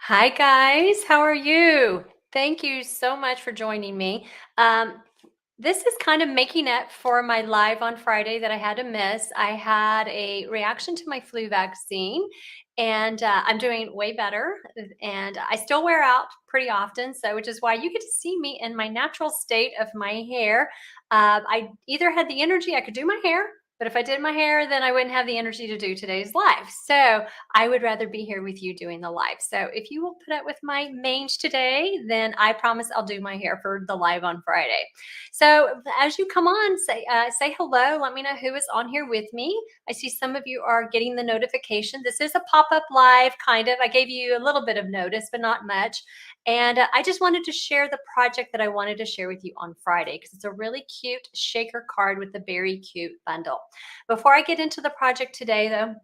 Hi, guys. How are you? Thank you so much for joining me. Um, this is kind of making up for my live on Friday that I had to miss. I had a reaction to my flu vaccine, and I'm doing way better. And I still wear out pretty often, so which is why you get to see me in my natural state of my hair. I either had the energy, I could do my hair. But if I did my hair, then I wouldn't have the energy to do today's live. So I would rather be here with you doing the live. So if you will put up with my mange today, then I promise I'll do my hair for the live on Friday. So as you come on, say hello. Let me know who is on here with me. I see some of you are getting the notification. This is a pop-up live, kind of. I gave you a little bit of notice, but not much. And I just wanted to share the project that I wanted to share with you on Friday because it's a really cute shaker card with the Beary Cute bundle. Before I get into the project today, though,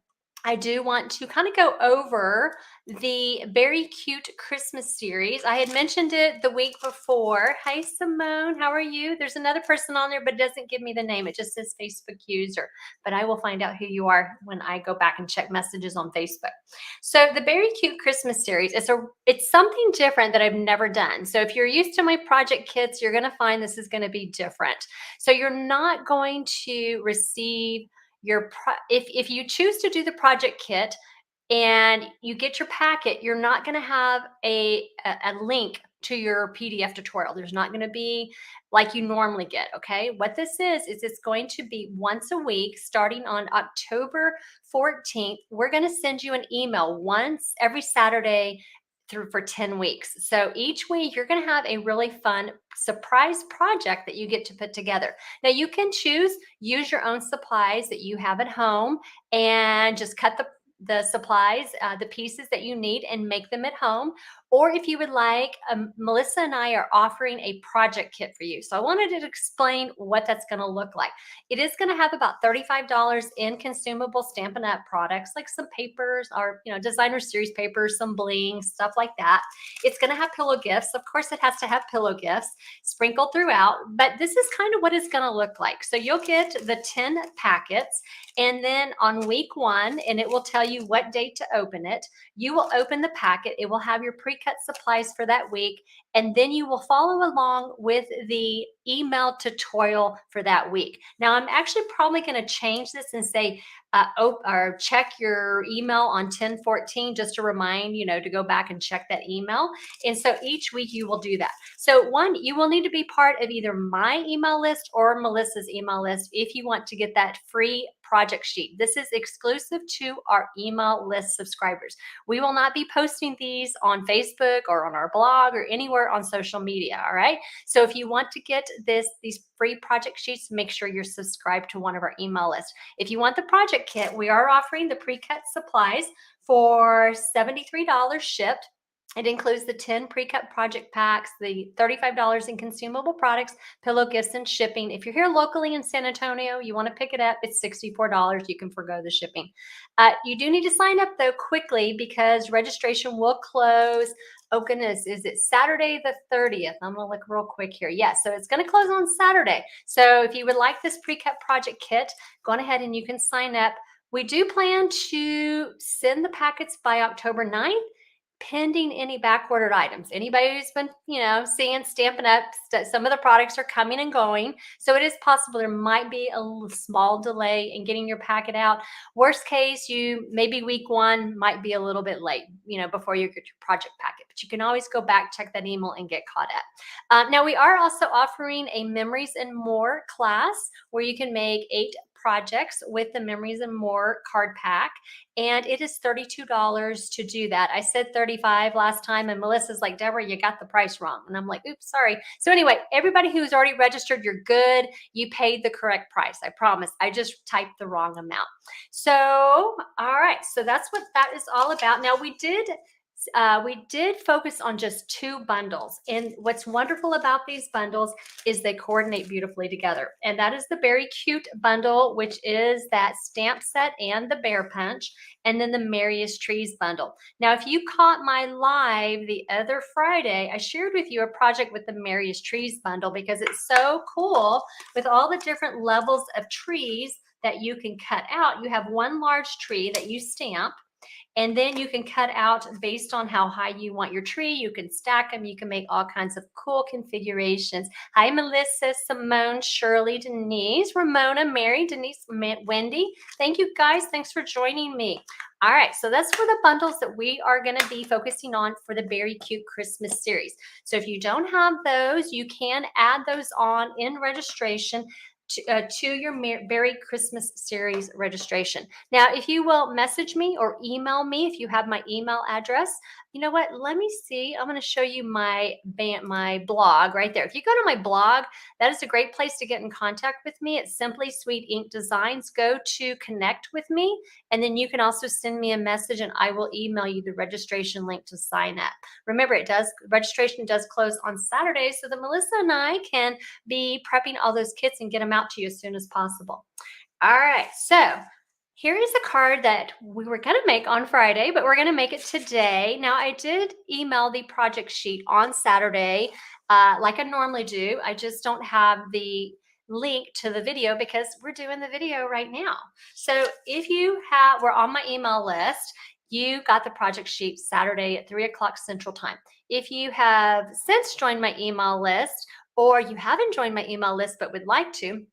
I do want to kind of go over the Beary Cute Christmas series. I had mentioned it the week before. Hi, Simone. How are you? There's another person on there, but it doesn't give me the name. It just says Facebook user, but I will find out who you are when I go back and check messages on Facebook. So the Beary Cute Christmas series, it's something different that I've never done. So if you're used to my project kits, you're going to find this is going to be different. So you're not going to receive if you choose to do the project kit and you get your packet, you're not going to have a link to your PDF tutorial. There's not going to be like you normally get. Okay, what this is it's going to be once a week starting on October 14th. We're going to send you an email once every Saturday through for 10 weeks. So each week you're going to have a really fun surprise project that you get to put together. Now you can use your own supplies that you have at home and just cut the supplies, the pieces that you need, and make them at home. Or if you would like, Melissa and I are offering a project kit for you. So I wanted to explain what that's going to look like. It is going to have about $35 in consumable Stampin' Up! Products, like some papers or designer series papers, some bling, stuff like that. It's going to have pillow gifts. Of course, it has to have pillow gifts sprinkled throughout, but this is kind of what it's going to look like. So you'll get the 10 packets, and then on week 1, and it will tell you what date to open it, you will open the packet. It will have your pre-cut supplies for that week, and then you will follow along with the email tutorial for that week. Now, I'm actually probably going to change this and say, or check your email on 10/14 just to remind to go back and check that email. And so each week you will do that. So one, you will need to be part of either my email list or Melissa's email list if you want to get that free project sheet. This is exclusive to our email list subscribers. We will not be posting these on Facebook or on our blog or anywhere on social media. All right. So if you want to get these free project sheets, make sure you're subscribed to one of our email lists. If you want the project kit, we are offering the pre-cut supplies for $73 shipped. It includes the 10 pre-cut project packs, the $35 in consumable products, pillow gifts, and shipping. If you're here locally in San Antonio, you want to pick it up, it's $64. You can forgo the shipping. You do need to sign up, though, quickly because registration will close. Oh, goodness. Is it Saturday the 30th? I'm going to look real quick here. Yes. So it's going to close on Saturday. So if you would like this pre-cut project kit, go on ahead and you can sign up. We do plan to send the packets by October 9th, pending any back ordered items. Anybody who's been, seeing Stampin' Up, some of the products are coming and going. So it is possible there might be a small delay in getting your packet out. Worst case, maybe week 1 might be a little bit late, before you get your project packet. But you can always go back, check that email, and get caught up. Now, we are also offering a Memories and More class where you can make 8 projects with the Memories and More card pack, and it is $32 to do that. I said 35 last time, and Melissa's like, Debra, you got the price wrong. And I'm like, oops, sorry. So anyway, everybody who's already registered, you're good. You paid the correct price. I promise. I just typed the wrong amount. So, all right. So that's what that is all about. Now, we did focus on just 2 bundles. And what's wonderful about these bundles is they coordinate beautifully together. And that is the Beary Cute bundle, which is that stamp set and the bear punch, and then the Merriest Trees bundle. Now, if you caught my live the other Friday, I shared with you a project with the Merriest Trees bundle because it's so cool with all the different levels of trees that you can cut out. You have one large tree that you stamp, And then you can cut out based on how high you want your tree. You can stack them. You can make all kinds of cool configurations. Hi, Melissa, Simone, Shirley, Denise, Ramona, Mary, Denise, Wendy. Thank you guys. Thanks for joining me. All right, so that's for the bundles that we are going to be focusing on for the Beary Cute Christmas series. So if you don't have those, you can add those on in registration to your Beary Christmas series registration. Now, if you will message me or email me, if you have my email address, you know what? Let me see. I'm going to show you my blog right there. If you go to my blog, that is a great place to get in contact with me. It's Simply Sweet Ink Designs. Go to connect with me, and then you can also send me a message, and I will email you the registration link to sign up. Remember, registration does close on Saturday, so that Melissa and I can be prepping all those kits and get them out to you as soon as possible. All right, so here is a card that we were going to make on Friday, but we're going to make it today. Now, I did email the project sheet on Saturday, like I normally do. I just don't have the link to the video because we're doing the video right now. So if you were on my email list, you got the project sheet Saturday at 3 o'clock Central Time. If you have since joined my email list, or you haven't joined my email list but would like to,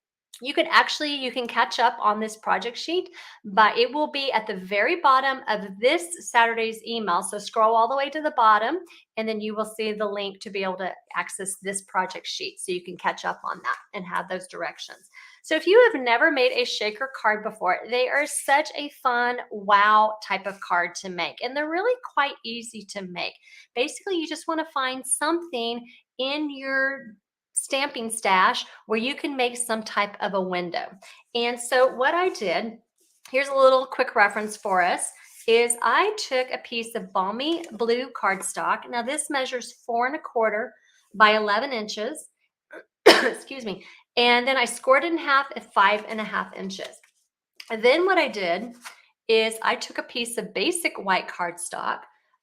you can catch up on this project sheet, but it will be at the very bottom of this Saturday's email. So scroll all the way to the bottom, and then you will see the link to be able to access this project sheet so you can catch up on that and have those directions. So if you have never made a shaker card before, they are such a fun, wow type of card to make, and they're really quite easy to make. Basically, you just want to find something in your stamping stash where you can make some type of a window. And so what I did, here's a little quick reference for us, is I took a piece of balmy blue cardstock. Now this measures 4¼ by 11 inches. Excuse me. And then I scored it in half at 5½ inches. And then what I did is I took a piece of basic white cardstock.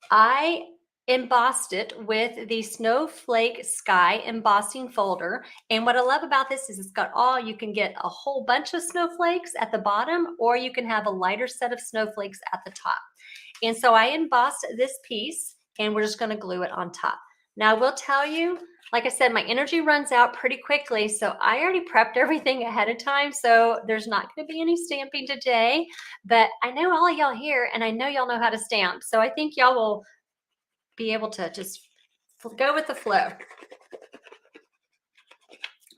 I embossed it with the Snowflake Sky embossing folder. And what I love about this is it's got you can get a whole bunch of snowflakes at the bottom, or you can have a lighter set of snowflakes at the top. And so I embossed this piece, and we're just going to glue it on top. Now I will tell you, like I said, my energy runs out pretty quickly, so I already prepped everything ahead of time, so there's not going to be any stamping today, but I know all of y'all here, and I know y'all know how to stamp, so I think y'all will be able to just go with the flow.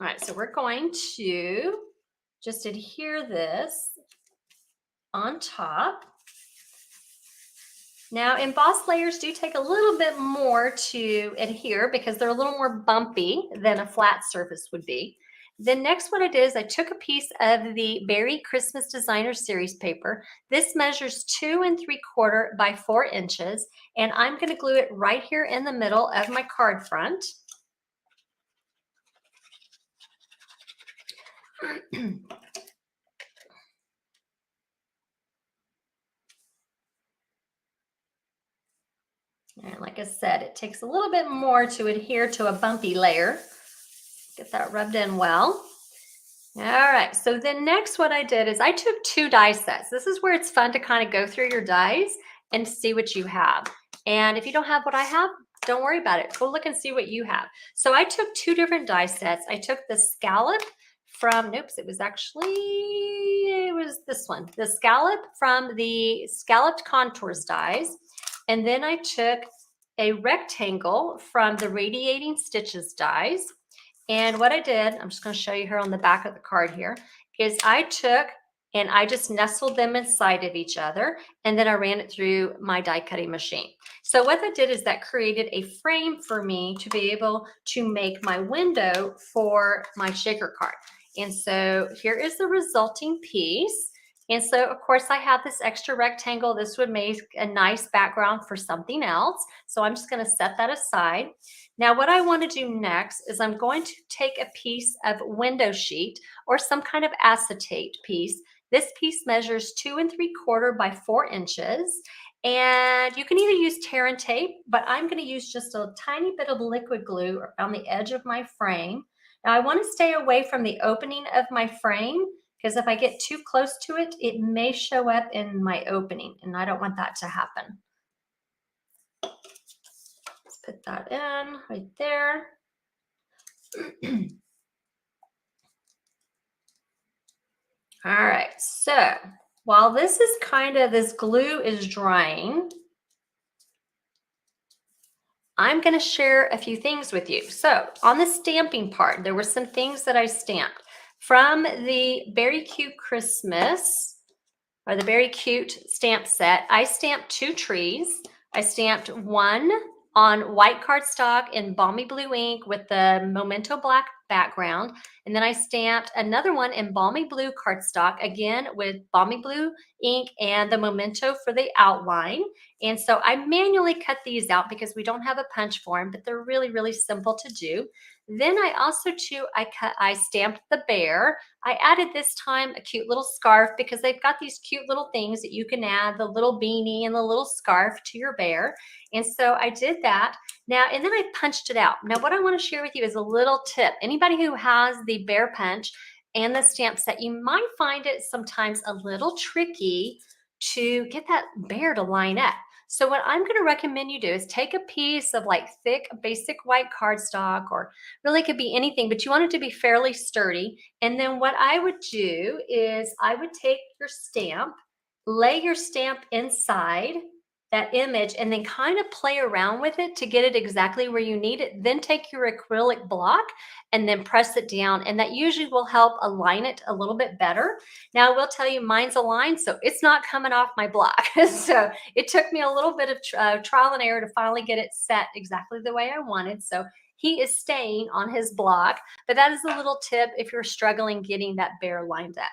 All right, so we're going to just adhere this on top. Now, embossed layers do take a little bit more to adhere because they're a little more bumpy than a flat surface would be. Then next what I did is I took a piece of the Beary Christmas Designer Series paper. This measures 2¾ by 4 inches, and I'm going to glue it right here in the middle of my card front. And like I said, it takes a little bit more to adhere to a bumpy layer. Get that rubbed in well. All right, so then next what I did is I took 2 die sets. This is where it's fun to kind of go through your dies and see what you have. And if you don't have what I have, don't worry about it. Go look and see what you have. So I took 2 different die sets. I took the scallop from, it was this one. The scallop from the Scalloped Contours dies. And then I took a rectangle from the Radiating Stitches dies. And what I did, I'm just going to show you here on the back of the card here, is I took and I just nestled them inside of each other, and then I ran it through my die cutting machine. So what that did is that created a frame for me to be able to make my window for my shaker card. And so here is the resulting piece. And so, of course, I have this extra rectangle. This would make a nice background for something else. So I'm just going to set that aside. Now, what I want to do next is I'm going to take a piece of window sheet or some kind of acetate piece. This piece measures 2¾ by 4 inches. And you can either use tear and tape, but I'm going to use just a tiny bit of liquid glue on the edge of my frame. Now, I want to stay away from the opening of my frame, because if I get too close to it, it may show up in my opening, and I don't want that to happen. Let's put that in right there. All right, so while this glue is drying, I'm going to share a few things with you. So on the stamping part, there were some things that I stamped from the Beary Cute Christmas, or the Beary Cute stamp set. I stamped 2 trees. I stamped one on white cardstock in balmy blue ink with the Memento black background. And then I stamped another one in balmy blue cardstock, again with balmy blue ink and the Memento for the outline. And so I manually cut these out because we don't have a punch for them, but they're really, really simple to do. Then I also I stamped the bear. I added this time a cute little scarf because they've got these cute little things that you can add, the little beanie and the little scarf to your bear. And so I did that. Now, and then I punched it out. Now, what I want to share with you is a little tip. Anybody who has the bear punch and the stamp set, you might find it sometimes a little tricky to get that bear to line up. So what I'm going to recommend you do is take a piece of like thick basic white cardstock, or really could be anything, but you want it to be fairly sturdy. And then what I would do is I would take your stamp, lay your stamp inside that image, and then kind of play around with it to get it exactly where you need it. Then take your acrylic block and then press it down. And that usually will help align it a little bit better. Now, I will tell you, mine's aligned, so it's not coming off my block. So it took me a little bit of trial and error to finally get it set exactly the way I wanted. So he is staying on his block, but that is a little tip if you're struggling getting that bear lined up.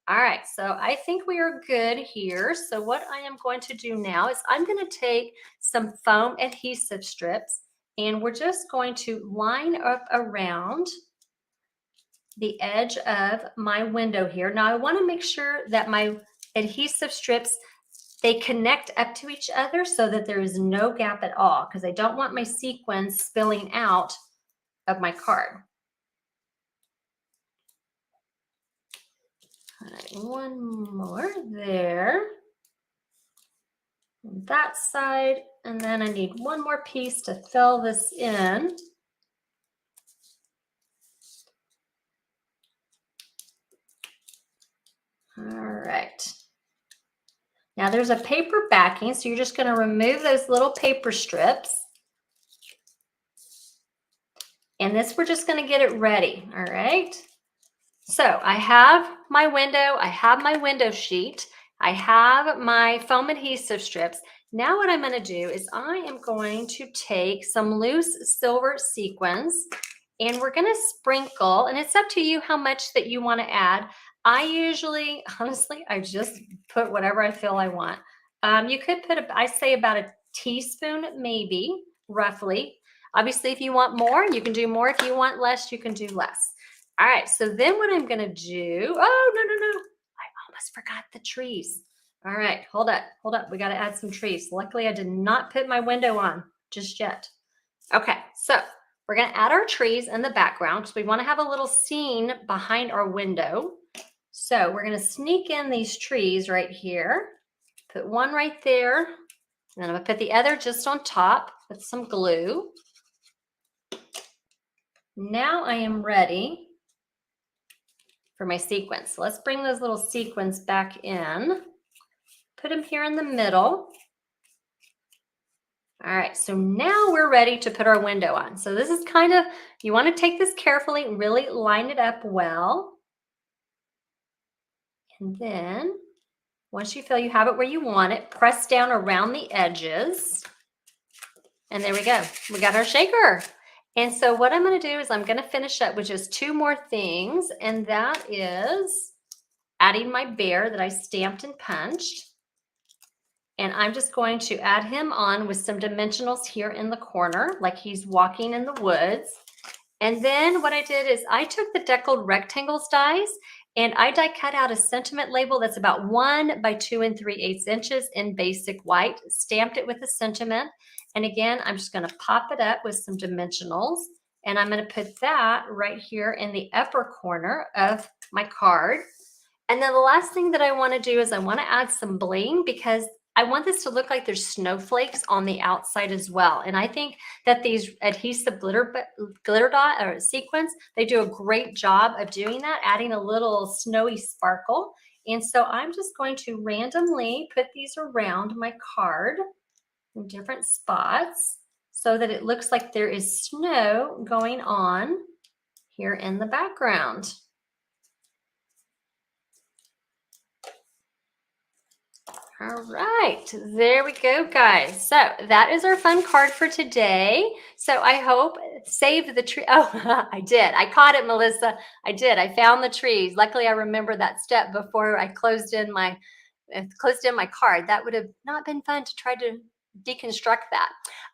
All right, so I think we are good here. So what I am going to do now is I'm going to take some foam adhesive strips, and we're just going to line up around the edge of my window here. Now I want to make sure that my adhesive strips, they connect up to each other so that there is no gap at all, because I don't want my sequins spilling out of my card. All right, one more there on that side, and then I need one more piece to fill this in. All right. Now there's a paper backing, so you're just going to remove those little paper strips. And this, we're just going to get it ready, all right? So I have my window, I have my window sheet, I have my foam adhesive strips. Now what I'm going to do is I am going to take some loose silver sequins, and we're going to sprinkle, and it's up to you how much that you want to add. I usually, honestly, I just put whatever I feel I want. You could put, I say about a teaspoon, maybe, roughly. Obviously, if you want more, you can do more. If you want less, you can do less. All right, so then what I'm going to do, oh, no. I almost forgot the trees. All right, hold up. We got to add some trees. Luckily, I did not put my window on just yet. Okay, so we're going to add our trees in the background because we want to have a little scene behind our window. So we're going to sneak in these trees right here. Put one right there. And then I'm going to put the other just on top with some glue. Now I am ready for my sequins. So let's bring those little sequins back in. Put them here in the middle. All right, so now we're ready to put our window on. So this is kind of, you want to take this carefully and really line it up well. And then once you feel you have it where you want it, press down around the edges. And there we go. We got our shaker. And so what I'm going to do is I'm going to finish up with just 2 more things. And that is adding my bear that I stamped and punched. And I'm just going to add him on with some dimensionals here in the corner, like he's walking in the woods. And then what I did is I took the deckled rectangles dies, and I die cut out a sentiment label that's about 1 by 2 3/8 inches in basic white, stamped it with a sentiment. And again, I'm just going to pop it up with some dimensionals, and I'm going to put that right here in the upper corner of my card. And then the last thing that I want to do is I want to add some bling because I want this to look like there's snowflakes on the outside as well. And I think that these adhesive glitter dot or sequins, they do a great job of doing that, adding a little snowy sparkle. And so I'm just going to randomly put these around my card in different spots so that it looks like there is snow going on here in the background. All right, there we go, guys. So that is our fun card for today. So I hope save the tree. Oh, I did. I caught it, Melissa. I did. I found the trees. Luckily, I remember that step before I closed in my card. That would have not been fun to try to deconstruct that.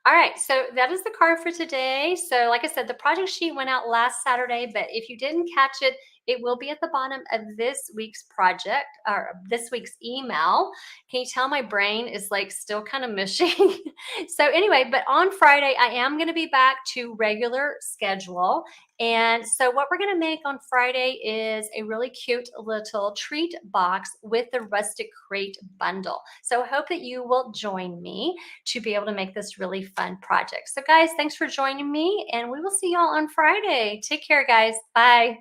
All right, so that is the card for today. So like I said, the project sheet went out last Saturday, but if you didn't catch it, it will be at the bottom of this week's project or this week's email. Can you tell my brain is like still kind of mushing? So anyway, but on Friday, I am going to be back to regular schedule. And so what we're going to make on Friday is a really cute little treat box with the rustic crate bundle. So I hope that you will join me to be able to make this really fun project. So guys, thanks for joining me and we will see y'all on Friday. Take care, guys. Bye.